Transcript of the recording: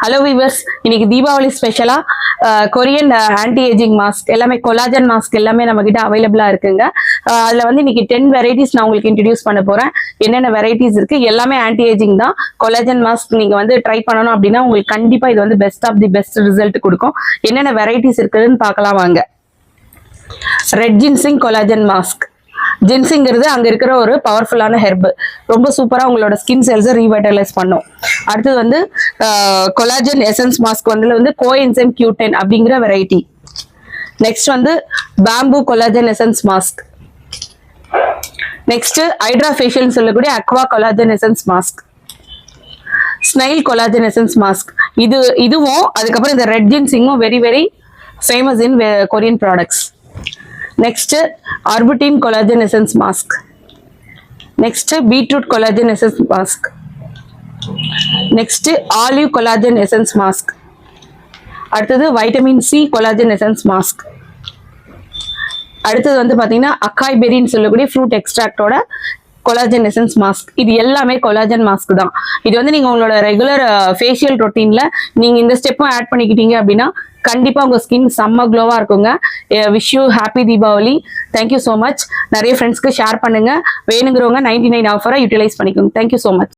Hello viewers, இன்னைக்கு தீபாவளி ஸ்பெஷலா Korean anti ageing mask எல்லாமே கொலாஜன் மாஸ்க் எல்லாமே நம்ம கிட்ட அவைலபிளா இருக்குங்க. அதுல வந்து இன்னைக்கு 10 வெரைட்டிஸ் நான் உங்களுக்கு இன்ட்ரடியூஸ் பண்ண போறேன். என்னென்ன வெரைட்டிஸ் இருக்கு எல்லாமே ஆன்டி ஏஜிங் தான். கொலாஜன் மாஸ்க் நீங்க வந்து ட்ரை பண்ணணும் அப்படின்னா உங்களுக்கு கண்டிப்பா இது வந்து best of the best result கொடுக்கும். என்னென்ன வெரைட்டிஸ் இருக்குதுன்னு பார்க்கலாம் வாங்க. Red ginseng collagen mask. ஜின்சிங்கிறது அங்க இருக்கிற ஒரு பவர்ஃபுல்லான ஹெர்ப், ரொம்ப சூப்பரா உங்களோட ஸ்கின் செல்ஸை ரீவைட்டலைஸ் பண்ணும். அடுத்தது வந்து கொலாஜன் எசன்ஸ் மாஸ்க் வந்து கோஎன்சைம் Q10 அப்படிங்கிற வெரைட்டி. நெக்ஸ்ட் வந்து bamboo collagen essence mask. Next hydra facial சொல்லக்கூடிய aqua collagen essence mask. Snail collagen essence mask. இதுவும் அதுக்கப்புறம் இந்த ரெட் ஜின்சிங்கும் very very famous in Korean products. Next, Arbutin Collagen Essence Mask. Next, Beetroot Collagen Essence Mask. Next, Olive Collagen Essence Mask. அடுத்தது Vitamin C Collagen Essence Mask. அடுத்தது வந்து பாத்தீங்கன்னா அக்காய் பெரின்னு சொல்லக்கூடிய fruit எக்ஸ்ட்ராக்டோட collagen essence mask. இது எல்லாமே collagen mask தான். இது வந்து நீங்க உங்களோட ரெகுலர் ஃபேஷியல் ரொட்டீன்ல நீங்க இந்த ஸ்டெப்பும் ஆட் பண்ணிக்கிட்டீங்க அப்படின்னா கண்டிப்பா உங்க ஸ்கின் செம்ம க்ளோவா இருக்குங்க. Wish you happy Deepavali. Thank you so much. நிறைய ஃப்ரெண்ட்ஸ்க்கு ஷேர் பண்ணுங்க. வேணுங்கிறவங்க 99 ஆஃபரை யூட்டிலைஸ் பண்ணிக்கோங்க. Thank you so much.